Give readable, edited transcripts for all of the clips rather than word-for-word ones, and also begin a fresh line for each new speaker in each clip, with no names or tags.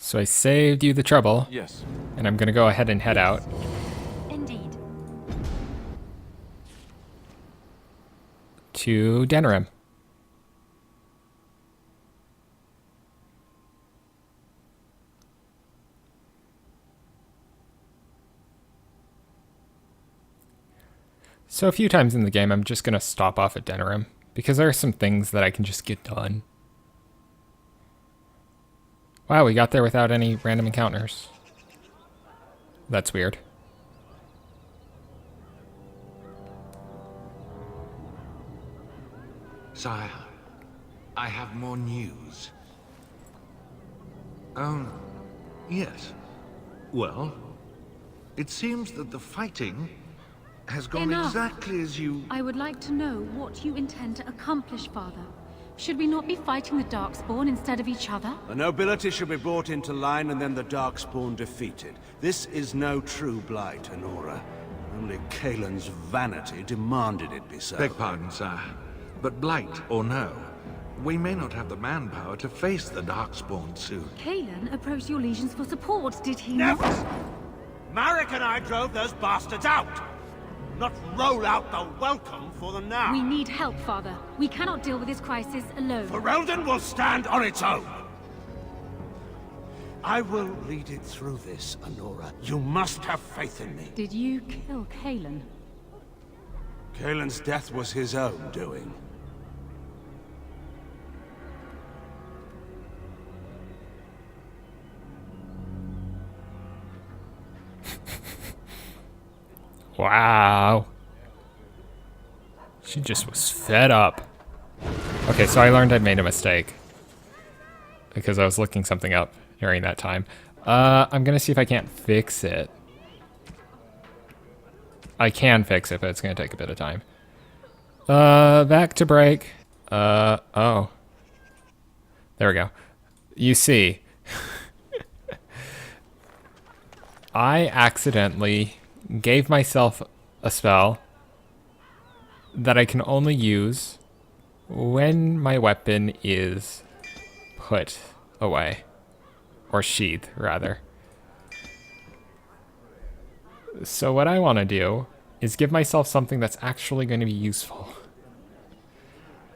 So I saved you the trouble.
Yes.
And I'm gonna go ahead and head out.
Indeed.
To Denerim. So a few times in the game, I'm just gonna stop off at Denerim, because there are some things that I can just get done. Wow, we got there without any random encounters. That's weird.
Sire, I have more news. Yes. Well, it seems that the fighting has gone
Enough.
exactly as you...
I would like to know what you intend to accomplish, Father. Should we not be fighting the Darkspawn instead of each other?
The nobility should be brought into line and then the Darkspawn defeated. This is no true blight, Honora. Only Kaelin's vanity demanded it be so.
Beg pardon, sire. But blight or no, we may not have the manpower to face the Darkspawn soon.
Kaelin approached your legions for support, did he
Never!
not?
Marek and I drove those bastards out! Not roll out the welcome for them now!
We need help, Father. We cannot deal with this crisis alone.
Ferelden will stand on its own! I will lead it through this, Honora. You must have faith in me.
Did you kill Kaelin?
Kaelin's death was his own doing.
Wow. She just was fed up. Okay, so I learned I made a mistake. Because I was looking something up during that time. I'm gonna see if I can't fix it. I can fix it, but it's gonna take a bit of time. Back to break. Oh. There we go. You see. I accidentally gave myself a spell that I can only use when my weapon is put away. Or sheath, rather. So what I want to do is give myself something that's actually going to be useful.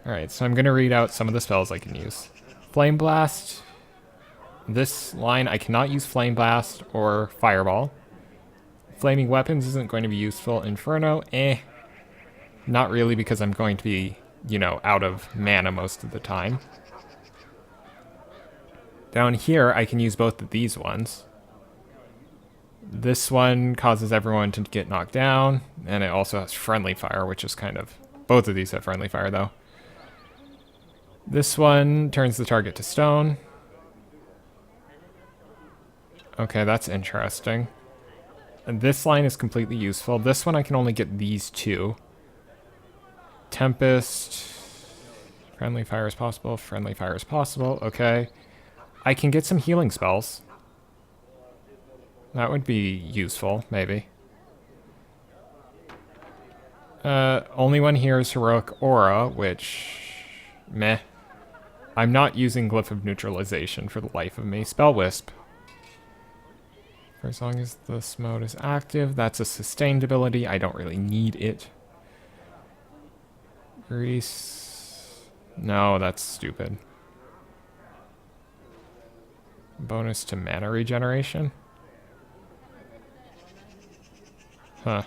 Alright, so I'm going to read out some of the spells I can use. Flame Blast. This line, I cannot use Flame Blast or Fireball. Flaming Weapons isn't going to be useful. Inferno, not really, because I'm going to be, you know, out of mana most of the time. Down here, I can use both of these ones. This one causes everyone to get knocked down, and it also has Friendly Fire, which is kind of... Both of these have Friendly Fire, though. This one turns the target to stone. Okay, that's interesting. And this line is completely useful. This one I can only get these two. Tempest. Friendly fire is possible. Friendly fire is possible. Okay. I can get some healing spells. That would be useful, maybe. Only one here is Heroic Aura, which... Meh. I'm not using Glyph of Neutralization for the life of me. Spell Wisp. For as long as this mode is active, that's a sustained ability. I don't really need it. Grease. No, that's stupid. Bonus to mana regeneration? Huh.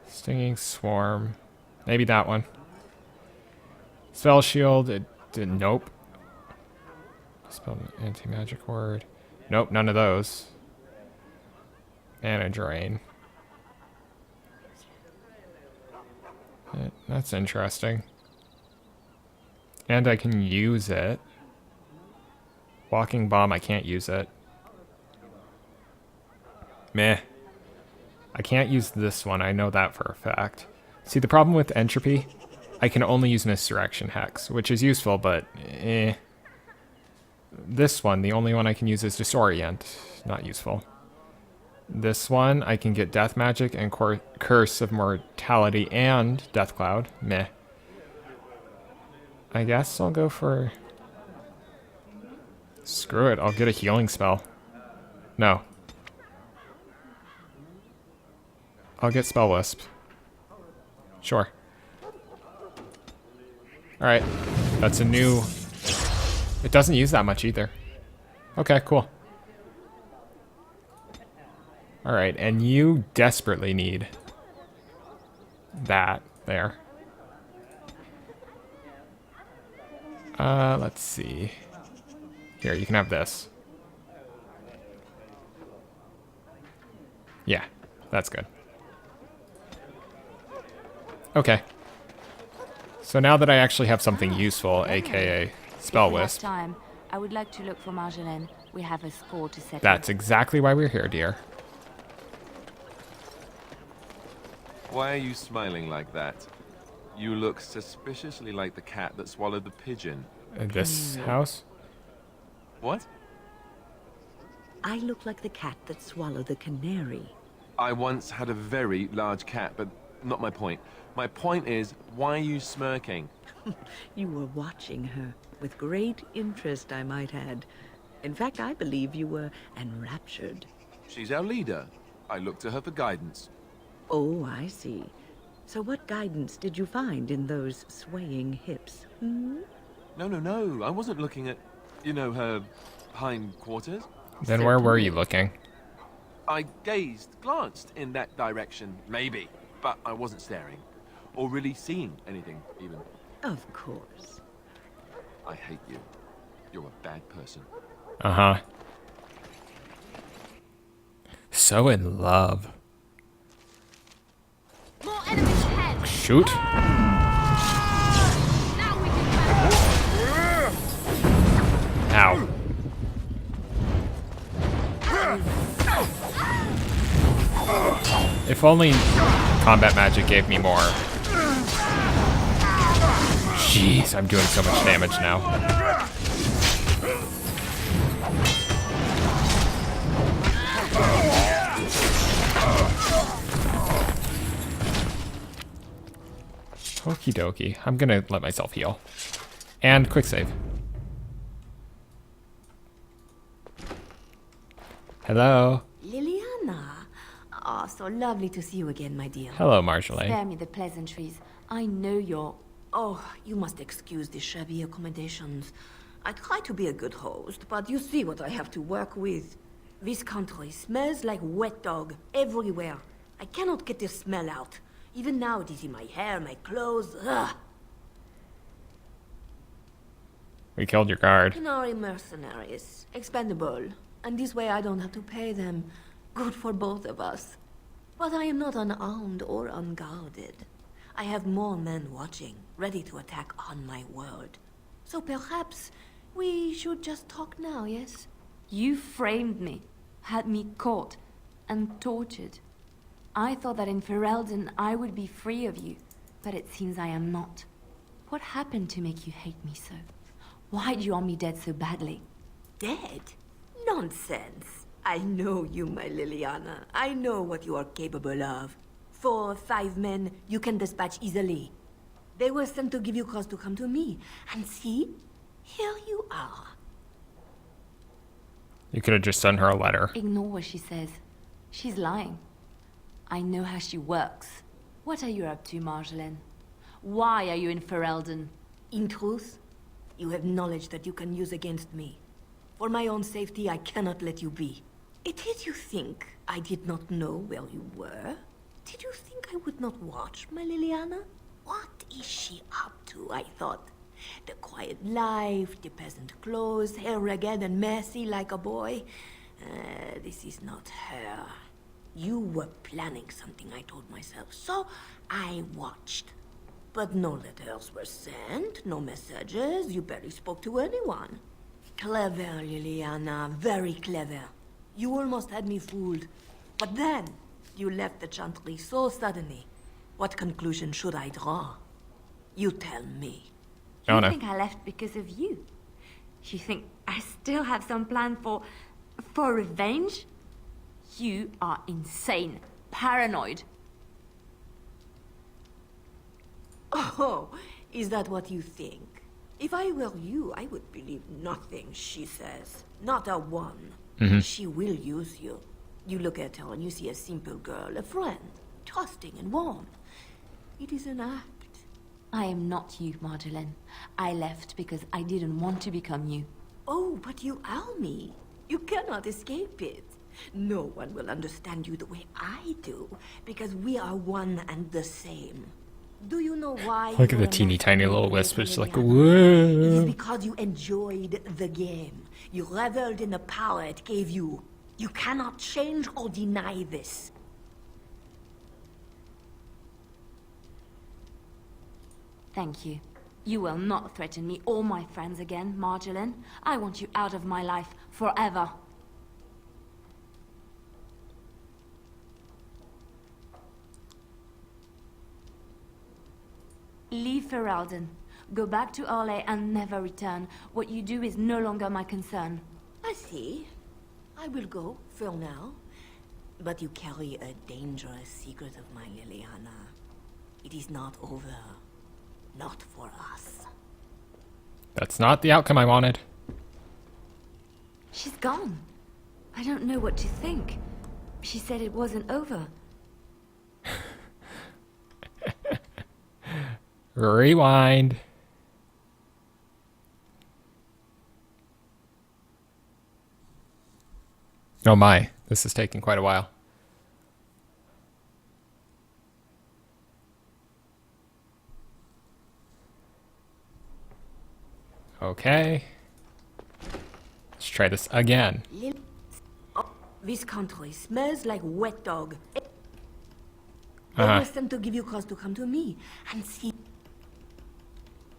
Stinging Swarm. Maybe that one. Spell Shield. It did. Nope. Spell anti-magic word. Nope, none of those. Mana Drain. That's interesting. And I can use it. Walking Bomb, I can't use it. Meh. I can't use this one, I know that for a fact. See, the problem with Entropy, I can only use Misdirection Hex, which is useful, but eh. This one, the only one I can use is Disorient. Not useful. This one, I can get Death Magic and Curse of Mortality and Death Cloud. Meh. I guess I'll go for... Screw it, I'll get a healing spell. No. I'll get Spell Wisp. Sure. Alright. That's a new... It doesn't use that much either. Okay, cool. Alright, and you desperately need that there. Let's see. Here, you can have this. Yeah, that's good. Okay. So now that I actually have something useful, aka Spell
If we have
Wisp,
time, I would like to look for Marjolaine. We have a score to settle.
that's exactly why we're here, dear.
Why are you smiling like that? You look suspiciously like the cat that swallowed the pigeon.
This house?
What?
I look like the cat that swallowed the canary.
I once had a very large cat, but not my point. My point is, why are you smirking?
You were watching her with great interest, I might add. In fact, I believe you were enraptured.
She's our leader. I look to her for guidance.
Oh, I see. So what guidance did you find in those swaying hips? Hmm?
No. I wasn't looking at, you know, her hindquarters.
Then where were you looking?
I glanced in that direction, maybe, but I wasn't staring. Or really seeing anything, even.
Of course.
I hate you. You're a bad person.
Uh-huh. So in love.
More enemies ahead!
Shoot.
Now we can
Ow. If only combat magic gave me more. Jeez, I'm doing so much damage now. Okie dokie. I'm gonna let myself heal. And quick save. Hello.
Liliana. Oh, so lovely to see you again, my dear.
Hello, Marjolaine.
Spare me the pleasantries. I know you're... Oh, you must excuse the shabby accommodations. I try to be a good host, but you see what I have to work with. This country smells like wet dog everywhere. I cannot get this smell out. Even now it is in my hair, my clothes. Ugh.
We killed your guard.
Canary mercenaries. Expendable. And this way I don't have to pay them. Good for both of us. But I am not unarmed or unguarded. I have more men watching, ready to attack on my word. So perhaps we should just talk now, yes? You framed me, had me caught, and tortured. I thought that in Ferelden I would be free of you, but it seems I am not. What happened to make you hate me so? Why do you want me dead so badly? Dead? Nonsense. I know you, my Liliana. I know what you are capable of. 4 or 5 men you can dispatch easily. They were sent to give you cause to come to me. And see, here you are.
You could have just sent her a letter.
Ignore what she says. She's lying. I know how she works. What are you up to, Marjolaine? Why are you in Ferelden? In truth, you have knowledge that you can use against me. For my own safety, I cannot let you be. It is you think I did not know where you were? Did you think I would not watch, my Liliana? What is she up to, I thought? The quiet life, the peasant clothes, hair ragged and messy like a boy. This is not her. You were planning something, I told myself, so I watched. But no letters were sent, no messages, you barely spoke to anyone. Clever, Liliana, very clever. You almost had me fooled. But then, you left the Chantry so suddenly. What conclusion should I draw? You tell me.
Oh, no.
You think I left because of you? You think I still have some plan for revenge? You are insane, paranoid. Oh, is that what you think?
If I were you, I would believe nothing she says. Not a one. She will use you. You look at her and you see a simple girl, a friend, trusting and warm. It is an act.
I am not you, Marjolaine. I left because I didn't want to become you.
Oh, but you are me. You cannot escape it. No one will understand you the way I do, because we are one and the same. Do you know why?
Look at
you
the
were
teeny
left
tiny
alone
little
with
wisp. It's like,
Liliana? It is
whoa.
because you enjoyed the game. You reveled in the power it gave you. You cannot change or deny this.
Thank you. You will not threaten me or my friends again, Marjolaine. I want you out of my life forever. Leave Ferelden. Go back to Orlais and never return. What you do is no longer my concern.
I see. I will go, for now. But you carry a dangerous secret of mine, Liliana. It is not over. Not for us.
That's not the outcome I wanted.
She's gone. I don't know what to think. She said it wasn't over.
Rewind. Oh my, this is taking quite a while. Okay. Let's try this again.
This country smells like wet dog.
Uh-huh.
I was sent to give you cause to come to me and see.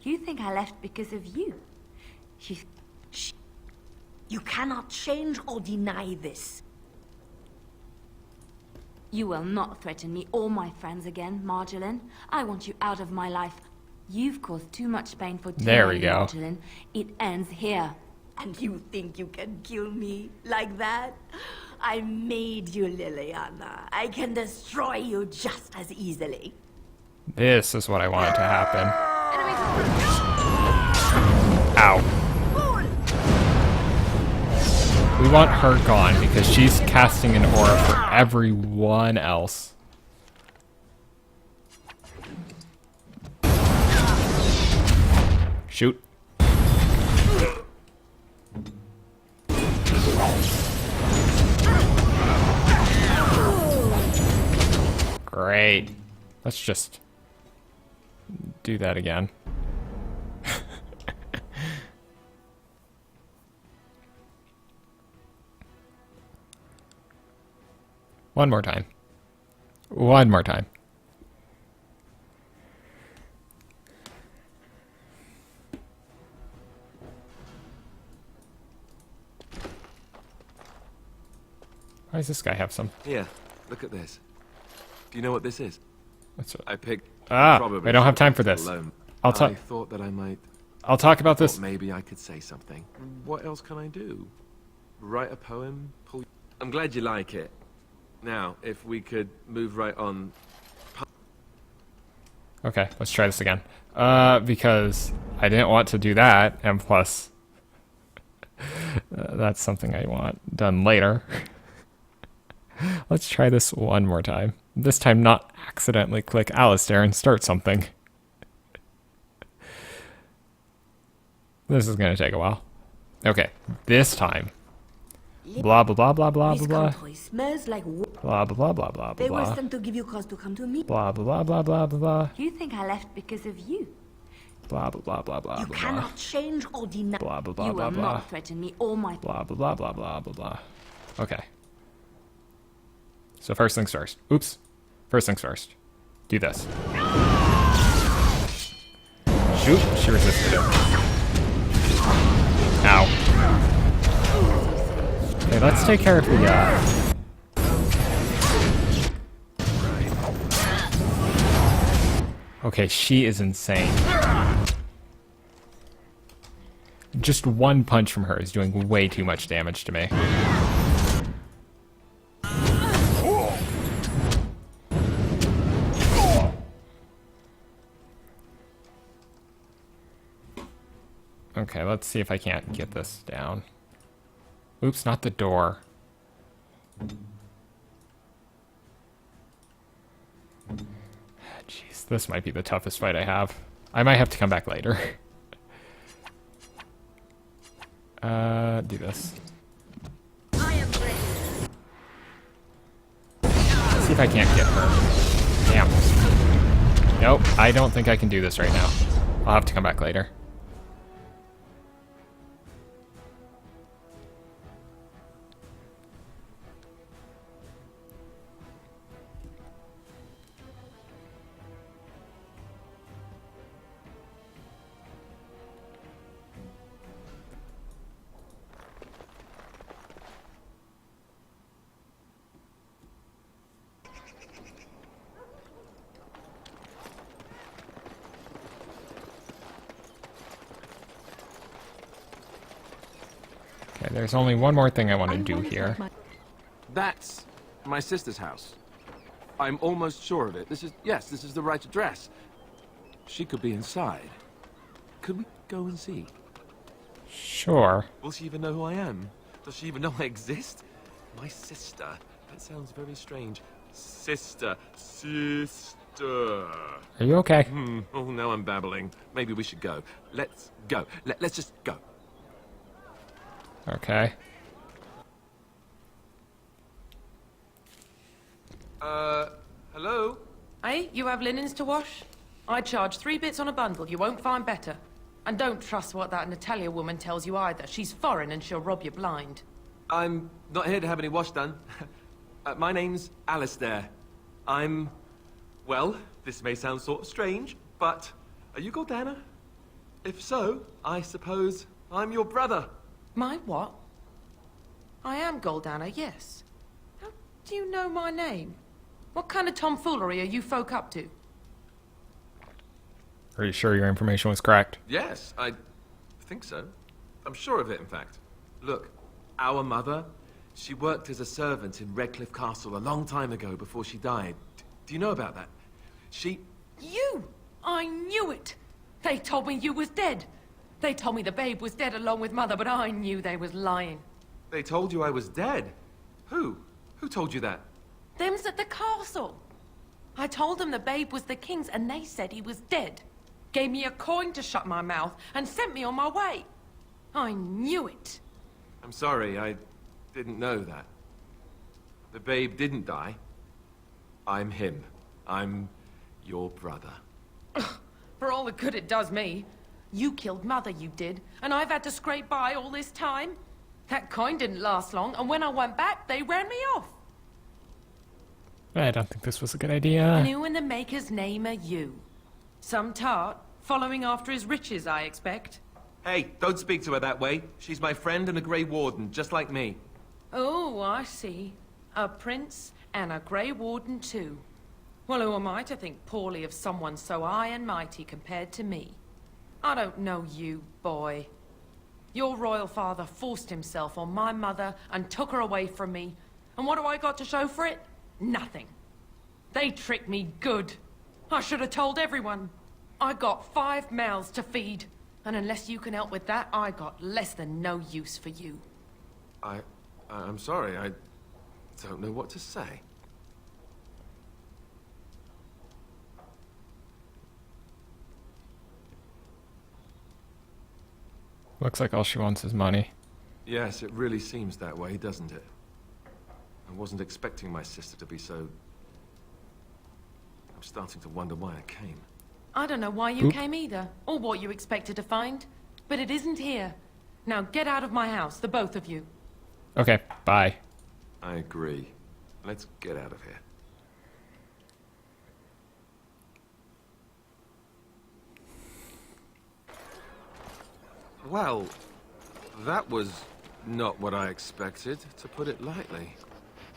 You think I left because of you?
You cannot change or deny this.
You will not threaten me or my friends again, Marjolaine. I want you out of my life. You've caused too much pain for too
There
long,
we go.
Marjolaine. It ends here.
And you think you can kill me like that? I made you, Liliana. I can destroy you just as easily.
This is what I wanted to happen. Ow. We want her gone because she's casting an aura for everyone else. Shoot. Great. Let's just do that again. One more time. One more time. Why does this guy have some?
Here, look at this. Do you know what this is?
What's
I picked.
Ah,
probably
we don't have time for
should've
this.
left it alone.
I'll
I
talk.
thought that I might.
I'll talk about this.
Thought maybe I could say something. What else can I do? Write a poem? Pull. I'm glad you like it. Now, if we could move right on.
Okay, let's try this again. Because I didn't want to do that, and plus, that's something I want done later. Let's try this one more time. This time not accidentally click Alistair and start something. This is going to take a while. Okay, this time. Blah, blah, blah, blah, blah,
This
blah,
country smells like
blah, blah, blah, blah, blah,
They were
blah,
sent to give you cause to come to me.
blah, blah, blah, blah, blah, blah,
You think I left because of you?
blah, blah, blah, blah, blah,
You
blah,
cannot change or deny.
blah, blah, blah,
You
blah,
will
blah,
not threaten me or my...
blah, blah, blah, blah, blah, blah, blah. Okay. So first things first. Oops. First things first. Do this. Shoot. She resisted it. Ow. Okay, let's take care of the, Okay, she is insane. Just one punch from her is doing way too much damage to me. Okay, let's see if I can't get this down. Oops, not the door. Jeez, this might be the toughest fight I have. I might have to come back later. Do this. Let's see if I can't get her. Damn. Nope, I don't think I can do this right now. I'll have to come back later. Okay, there's only one more thing I want to do here.
That's my sister's house. I'm almost sure of it. This is the right address. She could be inside. Could we go and see?
Sure.
Will she even know who I am? Does she even know I exist? My sister. That sounds very strange. Sister.
Are you okay?
Oh, now I'm babbling. Maybe we should go. Let's go. Let's just go.
Okay.
Hello?
Hey, you have linens to wash? I charge 3 bits on a bundle. You won't find better. And don't trust what that Natalia woman tells you either. She's foreign and she'll rob you blind.
I'm not here to have any wash done. My name's Alistair. Well, this may sound sort of strange, but are you Gordana? If so, I suppose I'm your brother.
My what? I am Goldana, yes. How do you know my name? What kind of tomfoolery are you folk up to?
Are you sure your information was correct?
Yes, I think so. I'm sure of it, in fact. Look, our mother, she worked as a servant in Redcliffe Castle a long time ago before she died. Do you know about that?
You! I knew it! They told me you was dead. They told me the babe was dead along with mother, but I knew they was lying.
They told you I was dead? Who? Who told you that?
Them's at the castle. I told them the babe was the king's and they said he was dead. Gave me a coin to shut my mouth and sent me on my way. I knew it.
I'm sorry, I didn't know that. The babe didn't die. I'm him. I'm your brother.
For all the good it does me. You killed mother, you did, and I've had to scrape by all this time. That coin didn't last long, and when I went back, they ran me off.
I don't think this was a good idea.
And who in the maker's name are you? Some tart, following after his riches, I expect.
Hey, don't speak to her that way. She's my friend and a Grey Warden, just like me.
Oh, I see. A prince and a Grey Warden too. Well, who am I to think poorly of someone so high and mighty compared to me? I don't know you, boy. Your royal father forced himself on my mother and took her away from me. And what do I got to show for it? Nothing. They tricked me good. I should have told everyone. I got 5 mouths to feed. And unless you can help with that, I got less than no use for you.
I'm sorry, I don't know what to say.
Looks like all she wants is money.
Yes, it really seems that way, doesn't it? I wasn't expecting my sister to be so... I'm starting to wonder why I came.
I don't know why you came either, or what you expected to find. But it isn't here. Now get out of my house, the both of you.
Okay, bye.
I agree. Let's get out of here. Well, that was not what I expected, to put it lightly.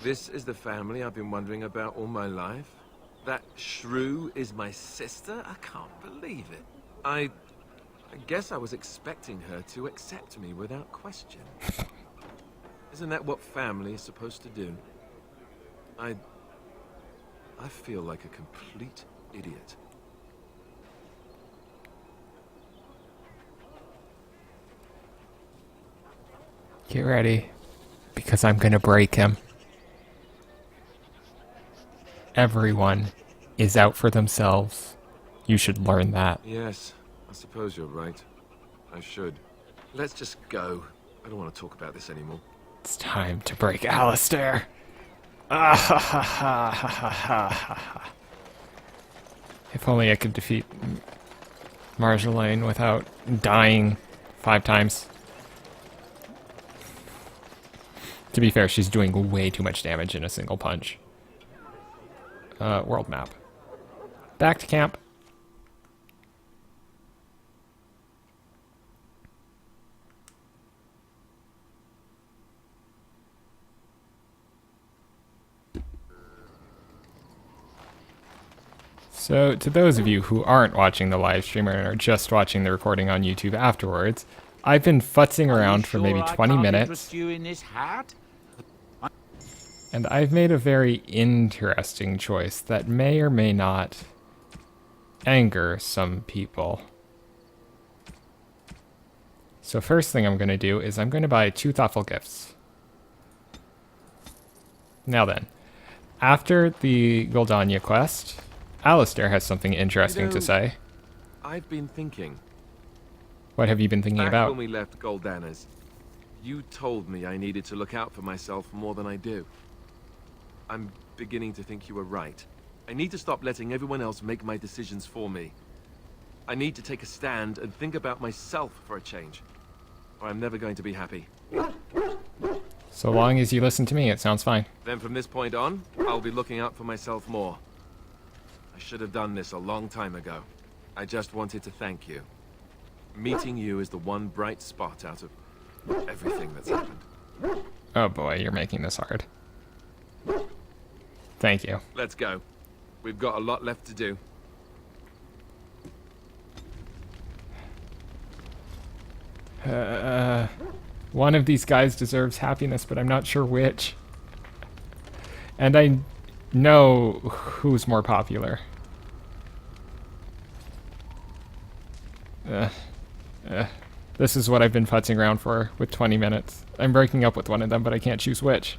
This is the family I've been wondering about all my life. That shrew is my sister? I can't believe it. I guess I was expecting her to accept me without question. Isn't that what family is supposed to do? I feel like a complete idiot.
Get ready, because I'm gonna break him. Everyone is out for themselves. You should learn that.
Yes, I suppose you're right. I should. Let's just go. I don't want to talk about this anymore.
It's time to break Alistair. Ah, ha, ha, ha, ha, ha, ha, ha. If only I could defeat Marjolaine without dying 5 times. To be fair, she's doing way too much damage in a single punch. World map. Back to camp. So, to those of you who aren't watching the live stream and are just watching the recording on YouTube afterwards, I've been futzing around for maybe 20 minutes. And I've made a very interesting choice that may or may not anger some people. So first thing I'm going to do is I'm going to buy 2 thoughtful gifts. Now then, after the Goldania quest, Alistair has something interesting to say.
I've been thinking.
What have you been thinking about?
When we left Goldana's, you told me I needed to look out for myself more than I do. I'm beginning to think you were right. I need to stop letting everyone else make my decisions for me. I need to take a stand and think about myself for a change, or I'm never going to be happy.
So long as you listen to me, it sounds fine.
Then from this point on, I'll be looking out for myself more. I should have done this a long time ago. I just wanted to thank you. Meeting you is the one bright spot out of everything that's happened.
Oh boy, you're making this hard. Thank you.
Let's go. We've got a lot left to do.
One of these guys deserves happiness, but I'm not sure which. And I know who's more popular. This is what I've been futzing around for with 20 minutes. I'm breaking up with one of them, but I can't choose which.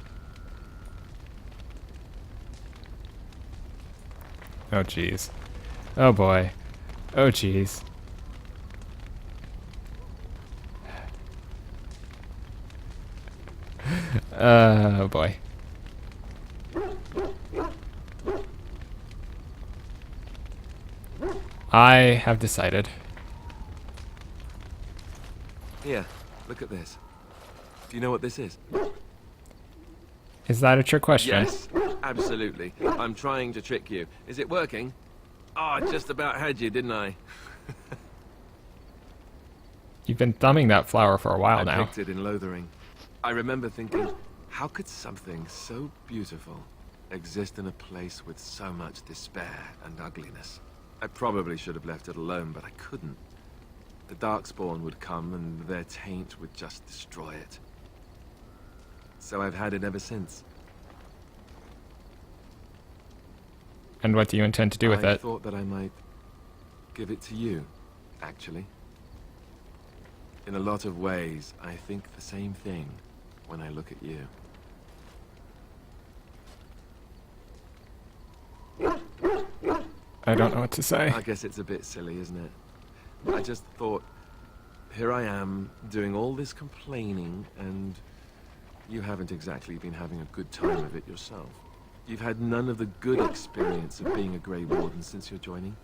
Oh jeez. Oh boy. Oh jeez. Oh boy. I have decided.
Here, look at this. Do you know what this is?
Is that a trick question?
Yes, absolutely. I'm trying to trick you. Is it working? Oh, I just about had you, didn't I?
You've been thumbing that flower for a while now.
I picked it in Lothering. I remember thinking, how could something so beautiful exist in a place with so much despair and ugliness? I probably should have left it alone, but I couldn't. The Darkspawn would come and their taint would just destroy it. So I've had it ever since.
And what do you intend to do with it?
I thought that I might give it to you, actually. In a lot of ways, I think the same thing when I look at you.
I don't know what to say.
I guess it's a bit silly, isn't it? I just thought, here I am, doing all this complaining, and you haven't exactly been having a good time of it yourself. You've had none of the good experience of being a Grey Warden since your joining.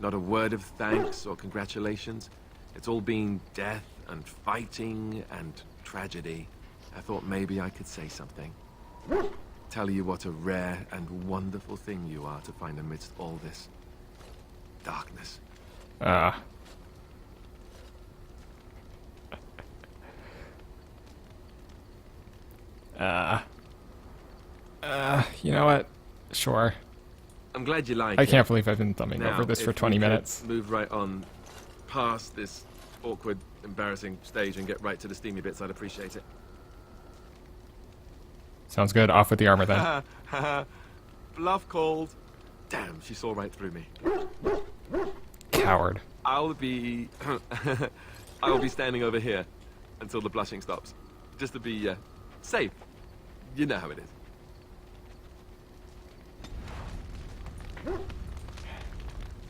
Not a word of thanks or congratulations. It's all been death and fighting and tragedy. I thought maybe I could say something. Tell you what a rare and wonderful thing you are to find amidst all this darkness.
You know what? Sure.
I'm glad you like
I
it.
can't believe I've been thumbing
Now,
over this for
if
20
we could
minutes.
Move right on past this awkward, embarrassing stage and get right to the steamy bits, I'd appreciate it.
Sounds good. Off with the armor then.
Bluff called. Damn, she saw right through me.
Coward.
I'll be... I'll be standing over here until the blushing stops. just to be, safe. You know how it is.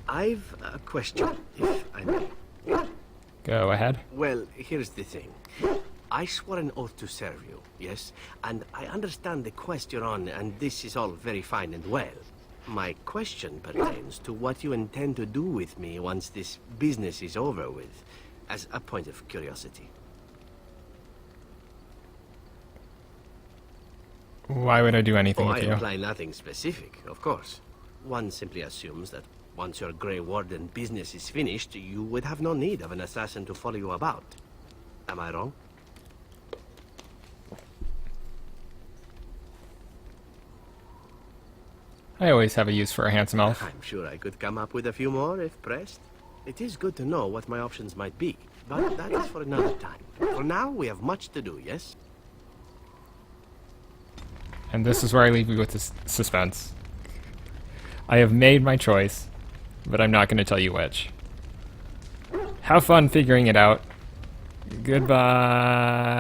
I've a question, if I may.
Go ahead.
Well, here's the thing. I swore an oath to serve you, yes? And I understand the quest you're on, and this is all very fine and well. My question pertains to what you intend to do with me once this business is over with, as a point of curiosity.
Why would I do anything
Oh,
with
I
you?
imply nothing specific, of course. One simply assumes that once your Grey Warden business is finished, you would have no need of an assassin to follow you about. Am I wrong?
I always have a use for a handsome elf.
I'm sure I could come up with a few more if pressed. It is good to know what my options might be, but that is for another time. For now, we have much to do, yes?
And this is where I leave you with this suspense. I have made my choice, but I'm not going to tell you which. Have fun figuring it out. Goodbye.